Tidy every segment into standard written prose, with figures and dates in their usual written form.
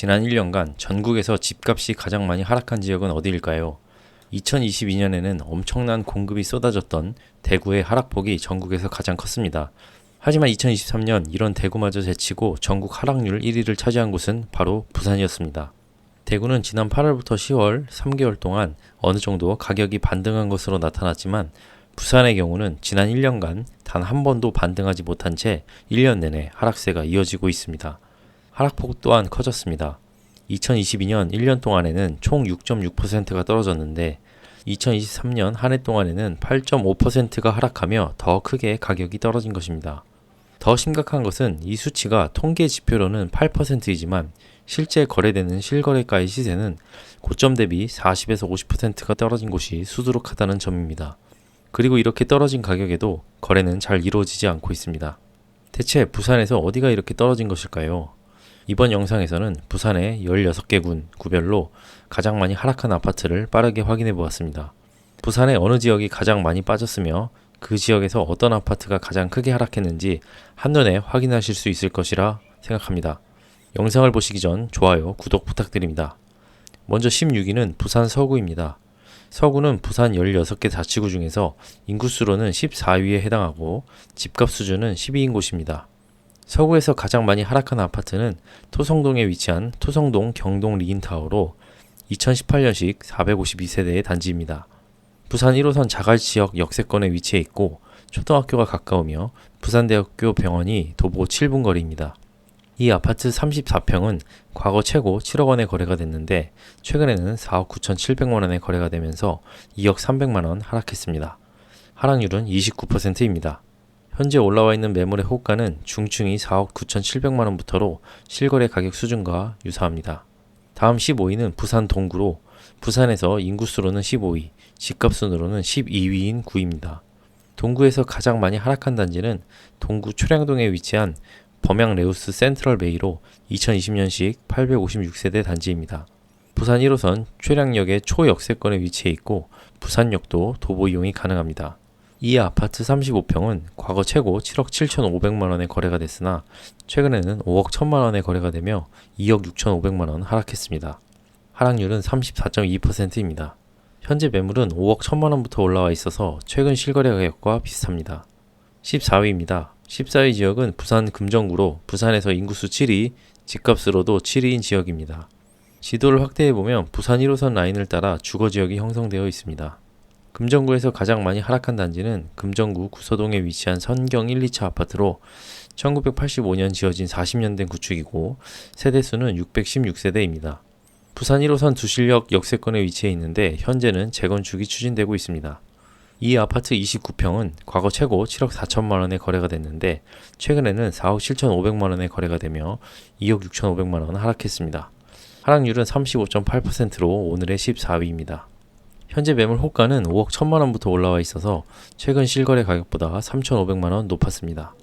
지난 1년간 전국에서 집값이 가장 많이 하락한 지역은 어디일까요? 2022년에는 엄청난 공급이 쏟아졌던 대구의 하락폭이 전국에서 가장 컸습니다. 하지만 2023년 이런 대구마저 제치고 전국 하락률 1위를 차지한 곳은 바로 부산이었습니다. 대구는 지난 8월부터 10월 3개월 동안 어느 정도 가격이 반등한 것으로 나타났지만 부산의 경우는 지난 1년간 단 한 번도 반등하지 못한 채 1년 내내 하락세가 이어지고 있습니다. 하락폭 또한 커졌습니다. 2022년 1년 동안에는 총 6.6%가 떨어졌는데 2023년 한 해 동안에는 8.5%가 하락하며 더 크게 가격이 떨어진 것입니다. 더 심각한 것은 이 수치가 통계 지표로는 8%이지만 실제 거래되는 실거래가의 시세는 고점 대비 40에서 50%가 떨어진 곳이 수두룩하다는 점입니다. 그리고 이렇게 떨어진 가격에도 거래는 잘 이루어지지 않고 있습니다. 대체 부산에서 어디가 이렇게 떨어진 것일까요? 이번 영상에서는 부산의 16개 군, 구별로 가장 많이 하락한 아파트를 빠르게 확인해 보았습니다. 부산의 어느 지역이 가장 많이 빠졌으며 그 지역에서 어떤 아파트가 가장 크게 하락했는지 한눈에 확인하실 수 있을 것이라 생각합니다. 영상을 보시기 전 좋아요, 구독 부탁드립니다. 먼저 16위는 부산 서구입니다. 서구는 부산 16개 자치구 중에서 인구수로는 14위에 해당하고 집값 수준은 12인 곳입니다. 서구에서 가장 많이 하락한 아파트는 토성동에 위치한 토성동 경동 리인타워로 2018년식 452세대의 단지입니다. 부산 1호선 자갈지역 역세권에 위치해 있고 초등학교가 가까우며 부산대학교 병원이 도보 7분 거리입니다. 이 아파트 34평은 과거 최고 7억 원에 거래가 됐는데 최근에는 4억 9,700만 원에 거래가 되면서 2억 300만 원 하락했습니다. 하락률은 29%입니다. 현재 올라와 있는 매물의 호가는 중층이 4억 9,700만 원부터로 실거래 가격 수준과 유사합니다. 다음 15위는 부산 동구로 부산에서 인구수로는 15위, 집값 순으로는 12위인 구입니다. 동구에서 가장 많이 하락한 단지는 동구 초량동에 위치한 범양레우스 센트럴베이로 2020년식 856세대 단지입니다. 부산 1호선 초량역의 초역세권에 위치해 있고 부산역도 도보 이용이 가능합니다. 이 아파트 35평은 과거 최고 7억 7,500만 원에 거래가 됐으나 최근에는 5억 1천만 원에 거래가 되며 2억 6,500만 원 하락했습니다. 하락률은 34.2%입니다. 현재 매물은 5억 1천만 원부터 올라와 있어서 최근 실거래 가격과 비슷합니다. 14위입니다. 14위 지역은 부산 금정구로 부산에서 인구수 7위, 집값으로도 7위인 지역입니다. 지도를 확대해보면 부산 1호선 라인을 따라 주거지역이 형성되어 있습니다. 금정구에서 가장 많이 하락한 단지는 금정구 구서동에 위치한 선경 1, 2차 아파트로 1985년 지어진 40년 된 구축이고 세대수는 616세대입니다. 부산 1호선 두실역 역세권에 위치해 있는데 현재는 재건축이 추진되고 있습니다. 이 아파트 29평은 과거 최고 7억 4천만 원에 거래가 됐는데 최근에는 4억 7,500만 원에 거래가 되며 2억 6,500만 원 하락했습니다. 하락률은 35.8%로 오늘의 14위입니다. 현재 매물 호가는 5억 1천만 원부터 올라와 있어서 최근 실거래 가격보다 3,500만 원 높았습니다.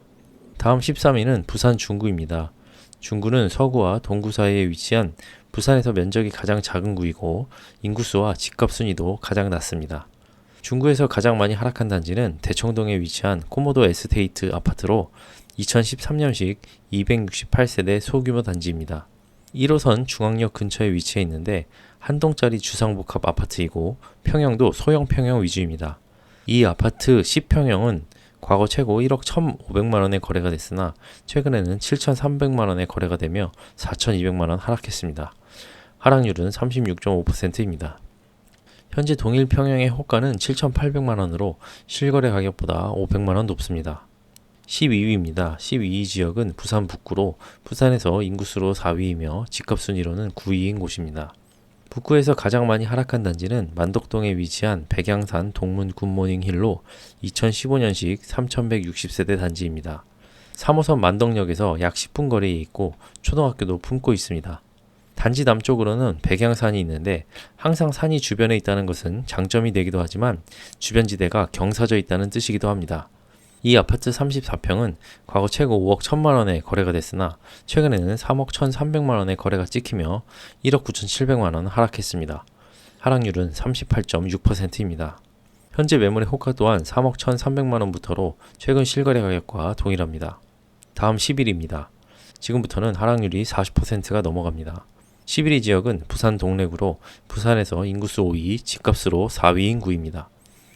다음 13위는 부산 중구입니다. 중구는 서구와 동구 사이에 위치한 부산에서 면적이 가장 작은 구이고 인구수와 집값 순위도 가장 낮습니다. 중구에서 가장 많이 하락한 단지는 대청동에 위치한 코모도 에스테이트 아파트로 2013년식 268세대 소규모 단지입니다. 1호선 중앙역 근처에 위치해 있는데 한 동짜리 주상복합 아파트이고 평형도 소형 평형 위주입니다. 이 아파트 10평형은 과거 최고 1억 1,500만 원에 거래가 됐으나 최근에는 7,300만 원에 거래가 되며 4,200만 원 하락했습니다. 하락률은 36.5%입니다. 현재 동일 평형의 호가는 7,800만 원으로 실거래 가격보다 500만 원 높습니다. 12위입니다. 12위 지역은 부산 북구로 부산에서 인구수로 4위이며 집값 순위로는 9위인 곳입니다. 북구에서 가장 많이 하락한 단지는 만덕동에 위치한 백양산 동문 굿모닝 힐로 2015년식 3,160세대 단지입니다. 3호선 만덕역에서 약 10분 거리에 있고 초등학교도 품고 있습니다. 단지 남쪽으로는 백양산이 있는데 항상 산이 주변에 있다는 것은 장점이 되기도 하지만 주변지대가 경사져 있다는 뜻이기도 합니다. 이 아파트 34평은 과거 최고 5억 1천만 원에 거래가 됐으나 최근에는 3억 1,300만 원에 거래가 찍히며 1억 9,700만 원 하락했습니다. 하락률은 38.6%입니다. 현재 매물의 호가 또한 3억 1,300만 원부터로 최근 실거래 가격과 동일합니다. 다음 10일입니다. 지금부터는 하락률이 40%가 넘어갑니다. 11위 지역은 부산 동래구로 부산에서 인구수 5위, 집값으로 4위인 구입니다.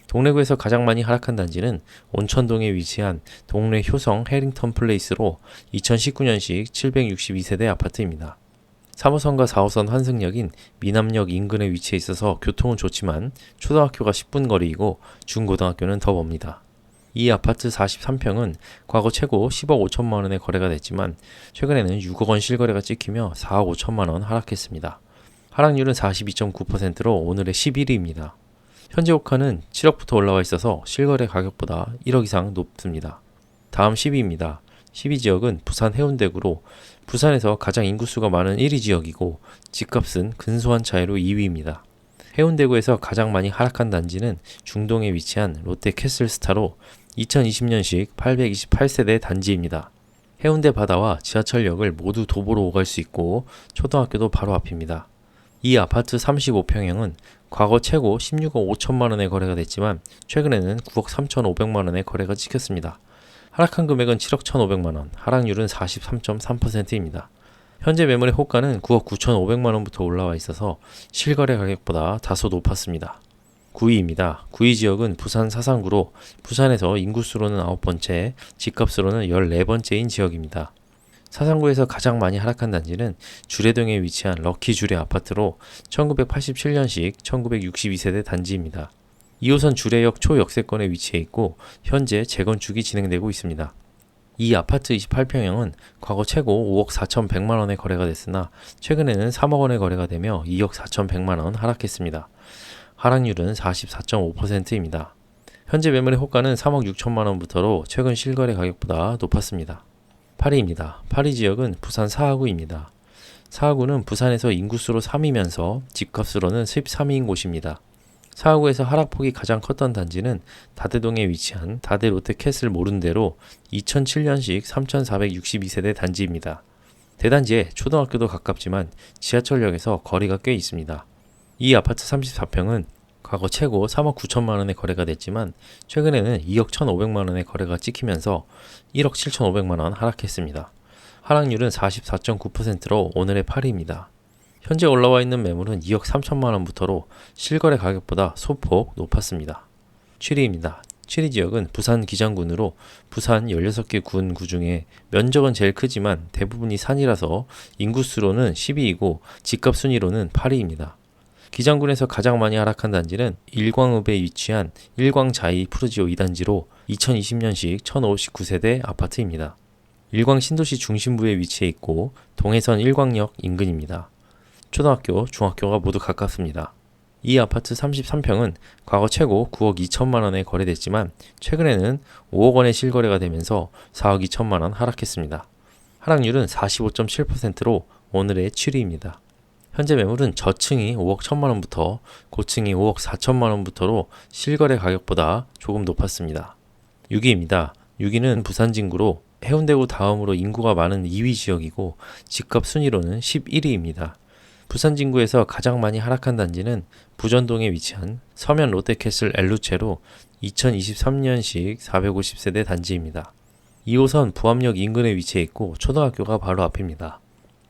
동래구에서 가장 많이 하락한 단지는 온천동에 위치한 동래 효성 해링턴 플레이스로 2019년식 762세대 아파트입니다. 3호선과 4호선 환승역인 미남역 인근에 위치해 있어서 교통은 좋지만 초등학교가 10분 거리이고 중고등학교는 더 멉니다. 이 아파트 43평은 과거 최고 10억 5천만 원에 거래가 됐지만 최근에는 6억 원 실거래가 찍히며 4억 5천만 원 하락했습니다. 하락률은 42.9%로 오늘의 11위입니다. 현재 호가는 7억부터 올라와 있어서 실거래 가격보다 1억 이상 높습니다. 다음 10위입니다. 10위 지역은 부산 해운대구로 부산에서 가장 인구수가 많은 1위 지역이고 집값은 근소한 차이로 2위입니다. 해운대구에서 가장 많이 하락한 단지는 중동에 위치한 롯데 캐슬스타로 2020년식 828세대 단지입니다. 해운대 바다와 지하철역을 모두 도보로 오갈 수 있고 초등학교도 바로 앞입니다. 이 아파트 35평형은 과거 최고 16억 5천만 원에 거래가 됐지만 최근에는 9억 3,500만 원에 거래가 찍혔습니다. 하락한 금액은 7억 1,500만 원, 하락률은 43.3%입니다. 현재 매물의 호가는 9억 9,500만 원부터 올라와 있어서 실거래 가격보다 다소 높았습니다. 9위입니다. 9위 지역은 부산 사상구로 부산에서 인구수로는 9번째, 집값으로는 14번째인 지역입니다. 사상구에서 가장 많이 하락한 단지는 주례동에 위치한 럭키 주례 아파트로 1987년식 1962세대 단지입니다. 2호선 주례역 초역세권에 위치해 있고 현재 재건축이 진행되고 있습니다. 이 아파트 28평형은 과거 최고 5억 4,100만 원에 거래가 됐으나 최근에는 3억 원에 거래가 되며 2억 4,100만 원 하락했습니다. 하락률은 44.5%입니다. 현재 매물의 호가는 3억 6천만 원부터로 최근 실거래 가격보다 높았습니다. 8위입니다. 8위 지역은 부산 사하구입니다. 사하구는 부산에서 인구수로 3위면서 집값으로는 13위인 곳입니다. 사하구에서 하락폭이 가장 컸던 단지는 다대동에 위치한 다대 롯데캐슬 모른대로 2007년식 3,462세대 단지입니다. 대단지에 초등학교도 가깝지만 지하철역에서 거리가 꽤 있습니다. 이 아파트 34평은 과거 최고 3억 9천만 원에 거래가 됐지만 최근에는 2억 1,500만 원에 거래가 찍히면서 1억 7,500만 원 하락했습니다. 하락률은 44.9%로 오늘의 8위입니다. 현재 올라와 있는 매물은 2억 3천만 원부터로 실거래 가격보다 소폭 높았습니다. 7위입니다. 7위 지역은 부산 기장군으로 부산 16개 군 구중에 면적은 제일 크지만 대부분이 산이라서 인구수로는 10위이고 집값 순위로는 8위입니다. 기장군에서 가장 많이 하락한 단지는 일광읍에 위치한 일광자이 푸르지오 2단지로 2020년식 1,059세대 아파트입니다. 일광 신도시 중심부에 위치해 있고 동해선 일광역 인근입니다. 초등학교, 중학교가 모두 가깝습니다. 이 아파트 33평은 과거 최고 9억 2천만 원에 거래됐지만 최근에는 5억 원에 실거래가 되면서 4억 2천만 원 하락했습니다. 하락률은 45.7%로 오늘의 7위입니다. 현재 매물은 저층이 5억 1천만 원부터 고층이 5억 4천만 원부터로 실거래 가격보다 조금 높았습니다. 6위입니다. 6위는 부산 진구로 해운대구 다음으로 인구가 많은 2위 지역이고 집값 순위로는 11위입니다. 부산 진구에서 가장 많이 하락한 단지는 부전동에 위치한 서면 롯데캐슬 엘루체로 2023년식 450세대 단지입니다. 2호선 부암역 인근에 위치해 있고 초등학교가 바로 앞입니다.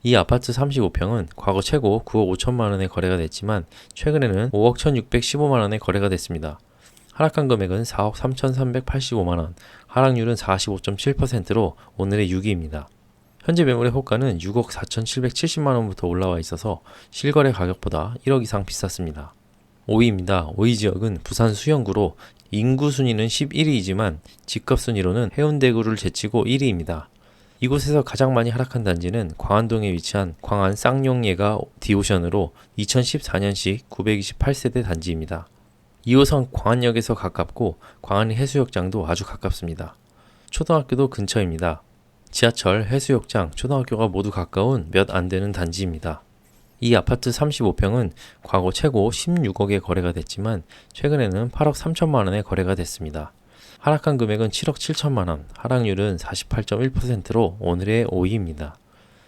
이 아파트 35평은 과거 최고 9억 5천만 원에 거래가 됐지만 최근에는 5억 1,615만 원에 거래가 됐습니다. 하락한 금액은 4억 3,385만 원, 하락률은 45.7%로 오늘의 6위입니다. 현재 매물의 호가는 6억 4,770만 원부터 올라와 있어서 실거래 가격보다 1억 이상 비쌌습니다. 5위입니다. 5위 지역은 부산 수영구로 인구 순위는 11위이지만 집값 순위로는 해운대구를 제치고 1위입니다. 이곳에서 가장 많이 하락한 단지는 광안동에 위치한 광안 쌍용예가 디오션으로 2014년식 928세대 단지입니다. 2호선 광안역에서 가깝고 광안 해수욕장도 아주 가깝습니다. 초등학교도 근처입니다. 지하철, 해수욕장, 초등학교가 모두 가까운 몇 안 되는 단지입니다. 이 아파트 35평은 과거 최고 16억에 거래가 됐지만 최근에는 8억 3천만 원에 거래가 됐습니다. 하락한 금액은 7억 7천만 원, 하락률은 48.1%로 오늘의 5위입니다.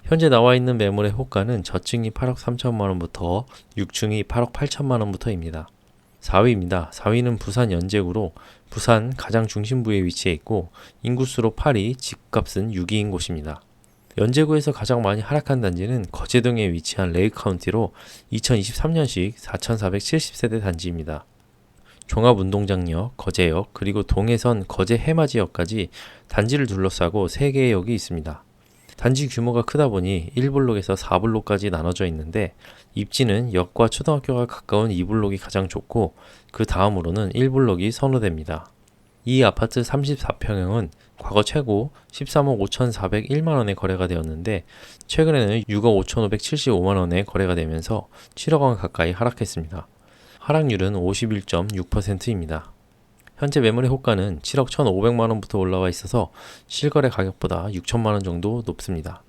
현재 나와 있는 매물의 호가는 저층이 8억 3천만 원부터 6층이 8억 8천만 원부터입니다. 4위입니다. 4위는 부산 연제구로 부산 가장 중심부에 위치해 있고 인구수로 8위, 집값은 6위인 곳입니다. 연제구에서 가장 많이 하락한 단지는 거제동에 위치한 레이카운티로 2023년식 4,470세대 단지입니다. 종합운동장역, 거제역, 그리고 동해선 거제 해맞이역까지 단지를 둘러싸고 3개의 역이 있습니다. 단지 규모가 크다 보니 1블록에서 4블록까지 나눠져 있는데 입지는 역과 초등학교가 가까운 2블록이 가장 좋고 그 다음으로는 1블록이 선호됩니다. 이 아파트 34평형은 과거 최고 13억 5,401만원에 거래가 되었는데 최근에는 6억 5,575만원에 거래가 되면서 7억원 가까이 하락했습니다. 하락률은 51.6%입니다. 현재 매물의 호가는 7억 1,500만원부터 올라와 있어서 실거래 가격보다 6천만원 정도 높습니다.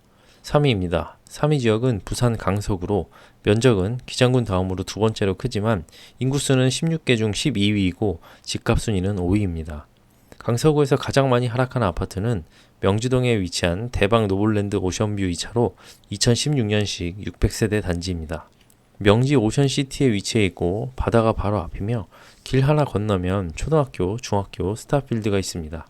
3위입니다. 3위 지역은 부산 강서구로 면적은 기장군 다음으로 두 번째로 크지만 인구수는 16개 중 12위이고 집값 순위는 5위입니다. 강서구에서 가장 많이 하락한 아파트는 명지동에 위치한 대박 노블랜드 오션뷰 2차로 2016년식 600세대 단지입니다. 명지 오션시티에 위치해 있고 바다가 바로 앞이며 길 하나 건너면 초등학교, 중학교, 스타필드가 있습니다.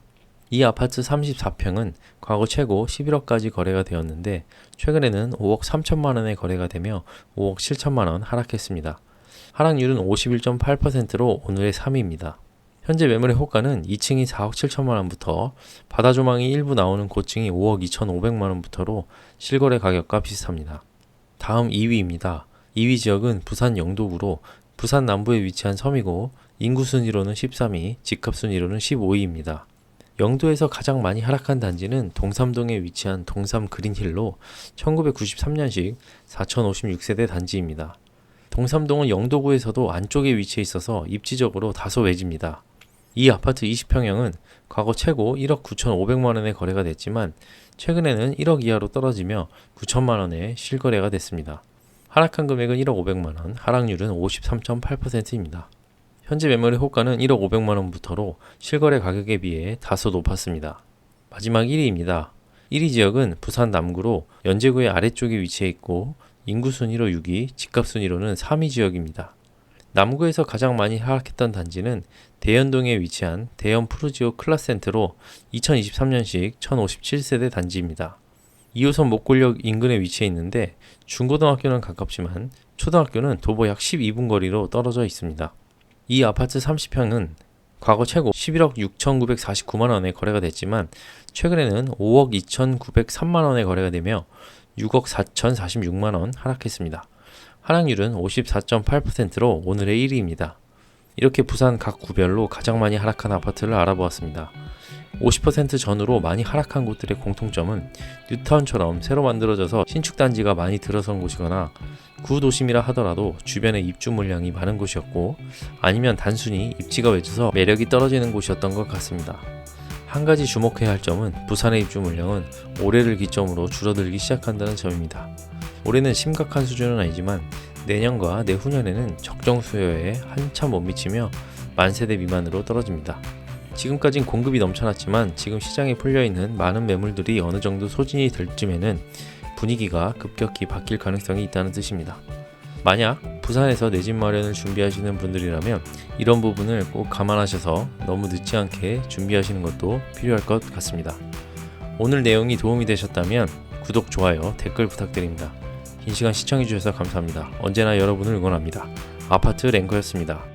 이 아파트 34평은 과거 최고 11억까지 거래가 되었는데 최근에는 5억 3천만원에 거래가 되며 5억 7천만원 하락했습니다. 하락률은 51.8%로 오늘의 3위입니다. 현재 매물의 호가는 2층이 4억 7천만원부터 바다 조망이 일부 나오는 고층이 5억 2,500만원부터로 실거래 가격과 비슷합니다. 다음 2위입니다. 2위 지역은 부산 영도구로 부산 남부에 위치한 섬이고 인구 순위로는 13위, 집값 순위로는 15위입니다. 영도에서 가장 많이 하락한 단지는 동삼동에 위치한 동삼 그린힐로 1993년식 4,056세대 단지입니다. 동삼동은 영도구에서도 안쪽에 위치해 있어서 입지적으로 다소 외집니다. 이 아파트 20평형은 과거 최고 1억 9,500만원에 거래가 됐지만 최근에는 1억 이하로 떨어지며 9천만원에 실거래가 됐습니다. 하락한 금액은 1억 500만원, 하락률은 53.8%입니다. 현재 매물의 호가는 1억 500만원부터로 실거래 가격에 비해 다소 높았습니다. 마지막 1위입니다. 1위 지역은 부산 남구로 연제구의 아래쪽에 위치해 있고 인구 순위로 6위, 집값 순위로는 3위 지역입니다. 남구에서 가장 많이 하락했던 단지는 대연동에 위치한 대연 푸르지오 클라센트로 2023년식 1057세대 단지입니다. 2호선 목골역 인근에 위치해 있는데 중고등학교는 가깝지만 초등학교는 도보 약 12분 거리로 떨어져 있습니다. 이 아파트 30평은 과거 최고 11억 6,949만원에 거래가 됐지만 최근에는 5억 2,903만원에 거래가 되며 6억 4,046만원 하락했습니다. 하락률은 54.8%로 오늘의 1위입니다. 이렇게 부산 각 구별로 가장 많이 하락한 아파트를 알아보았습니다. 50% 전후로 많이 하락한 곳들의 공통점은 뉴타운처럼 새로 만들어져서 신축 단지가 많이 들어선 곳이거나 구도심이라 하더라도 주변에 입주 물량이 많은 곳이었고 아니면 단순히 입지가 외져서 매력이 떨어지는 곳이었던 것 같습니다. 한 가지 주목해야 할 점은 부산의 입주 물량은 올해를 기점으로 줄어들기 시작한다는 점입니다. 올해는 심각한 수준은 아니지만 내년과 내후년에는 적정 수요에 한참 못 미치며 만세대 미만으로 떨어집니다. 지금까진 공급이 넘쳐났지만 지금 시장에 풀려있는 많은 매물들이 어느 정도 소진이 될 쯤에는 분위기가 급격히 바뀔 가능성이 있다는 뜻입니다. 만약 부산에서 내 집 마련을 준비하시는 분들이라면 이런 부분을 꼭 감안하셔서 너무 늦지 않게 준비하시는 것도 필요할 것 같습니다. 오늘 내용이 도움이 되셨다면 구독, 좋아요, 댓글 부탁드립니다. 긴 시간 시청해주셔서 감사합니다. 언제나 여러분을 응원합니다. 아파트 랭커였습니다.